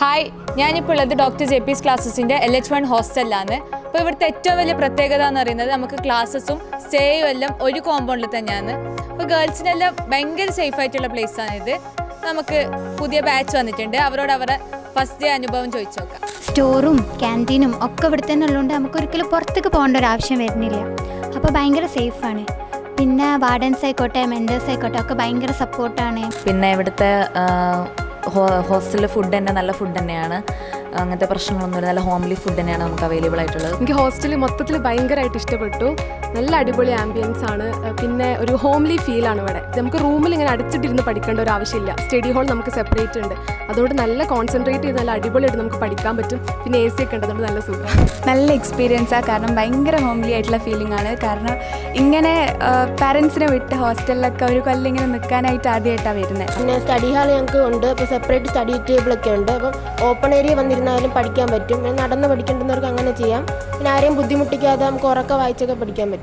Hi, ഞാനിപ്പോൾ ഉള്ളത് doctor JP's ക്ലാസ്സസിൻ്റെ LH1 ഹോസ്റ്റലിലാണ്. അപ്പോൾ ഇവിടുത്തെ ഏറ്റവും വലിയ പ്രത്യേകത എന്ന് പറയുന്നത് നമുക്ക് ക്ലാസ്സസും സ്റ്റേയും എല്ലാം ഒരു കോമ്പൗണ്ടിൽ തന്നെയാണ്. അപ്പോൾ ഗേൾസിനെല്ലാം ഭയങ്കര സേഫ് ആയിട്ടുള്ള പ്ലേസാണിത്. നമുക്ക് പുതിയ ബാച്ച് വന്നിട്ടുണ്ട്, അവരോട് അവരുടെ ഫസ്റ്റ് ഡേ അനുഭവം ചോദിച്ചു നോക്കാം. സ്റ്റോറും ക്യാൻറ്റീനും ഒക്കെ ഇവിടെ തന്നെ ഉള്ളതുകൊണ്ട് നമുക്ക് ഒരിക്കലും പുറത്തേക്ക് പോകേണ്ട ഒരു ആവശ്യം വരുന്നില്ല. അപ്പോൾ ഭയങ്കര സേഫാണ്. പിന്നെ വാർഡൻസ് ആയിക്കോട്ടെ മെൻറ്റേഴ്സ് ആയിക്കോട്ടെ ഒക്കെ ഭയങ്കര സപ്പോർട്ടാണ്. പിന്നെ ഇവിടുത്തെ ഹോസ്റ്റലിലെ ഫുഡ് തന്നെ നല്ല ഫുഡ് തന്നെയാണ്. അങ്ങനത്തെ പ്രശ്നങ്ങളൊന്നുമില്ല. നല്ല ഹോംലി ഫുഡ് തന്നെയാണ് നമുക്ക് അവൈലബിൾ ആയിട്ടുള്ളത്. എനിക്ക് ഹോസ്റ്റൽ മൊത്തത്തിൽ ഭയങ്കരമായിട്ട് ഇഷ്ടപ്പെട്ടു. നല്ല അടിപൊളി ആംബിയൻസ് ആണ്. പിന്നെ ഒരു ഹോംലി ഫീലാണ് ഇവിടെ. നമുക്ക് റൂമിൽ ഇങ്ങനെ അടിച്ചിട്ടിരുന്ന് പഠിക്കേണ്ട ഒരു ആവശ്യമില്ല. സ്റ്റഡി ഹോൾ നമുക്ക് സെപ്പറേറ്റ് ഉണ്ട്. അതുകൊണ്ട് നല്ല കോൺസെൻട്രേറ്റ് ചെയ്ത് നല്ല അടിപൊളിയായിട്ട് നമുക്ക് പഠിക്കാൻ പറ്റും. പിന്നെ AC ഒക്കെ ഉണ്ട്, അതുകൊണ്ട് നല്ല സുഖം. നല്ല എക്സ്പീരിയൻസാണ്. കാരണം ഭയങ്കര ഹോംലി ആയിട്ടുള്ള ഫീലിംഗ് ആണ്. കാരണം ഇങ്ങനെ പാരൻസിനെ വിട്ട് ഹോസ്റ്റലിലൊക്കെ ഒരു കൊല്ലം ഇങ്ങനെ നിൽക്കാനായിട്ട് ആദ്യമായിട്ടാണ് വരുന്നത്. പിന്നെ സ്റ്റഡി ഹാൾ ഞങ്ങൾക്ക് ഉണ്ട്. അപ്പോൾ സെപ്പറേറ്റ് സ്റ്റഡി ടേബിളൊക്കെ ഉണ്ട്. അപ്പം ഓപ്പൺ ഏരിയ വന്നിരുന്നാലും പഠിക്കാൻ പറ്റും. പിന്നെ നടന്ന് പഠിക്കേണ്ടുന്നവർക്ക് അങ്ങനെ ചെയ്യാം. പിന്നെ ആരെയും ബുദ്ധിമുട്ടിക്കാതെ നമുക്ക് ഉറക്കെ വായിച്ചൊക്കെ പഠിക്കാൻ പറ്റും.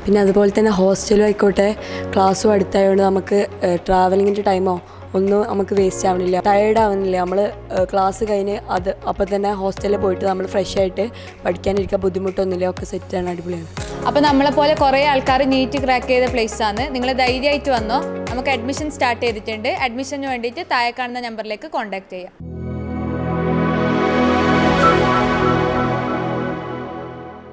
പിന്നെ അതുപോലെ തന്നെ ഹോസ്റ്റലും ആയിക്കോട്ടെ ക്ലാസ്സും അടുത്തായതുകൊണ്ട് നമുക്ക് ട്രാവലിങ്ങിൻ്റെ ടൈമോ ഒന്നും നമുക്ക് വേസ്റ്റ് ആവണില്ല, ടയേർഡ് ആവുന്നില്ല. നമ്മൾ ക്ലാസ് കഴിഞ്ഞ് അപ്പോൾ തന്നെ ഹോസ്റ്റലിൽ പോയിട്ട് നമ്മൾ ഫ്രഷ് ആയിട്ട് പഠിക്കാനിരിക്കാൻ ബുദ്ധിമുട്ടൊന്നുമില്ല. ഒക്കെ സെറ്റാണ്, അടിപൊളിയാണ്. അപ്പോൾ നമ്മളെപ്പോലെ കുറേ ആൾക്കാർ നീറ്റ് ക്രാക്ക് ചെയ്ത പ്ലേസാണ്. നിങ്ങൾ ധൈര്യമായിട്ട് വന്നോ. നമുക്ക് അഡ്മിഷൻ സ്റ്റാർട്ട് ചെയ്തിട്ടുണ്ട്. അഡ്മിഷന് വേണ്ടിയിട്ട് താഴെ കാണുന്ന നമ്പറിലേക്ക് കോൺടാക്ട് ചെയ്യാം.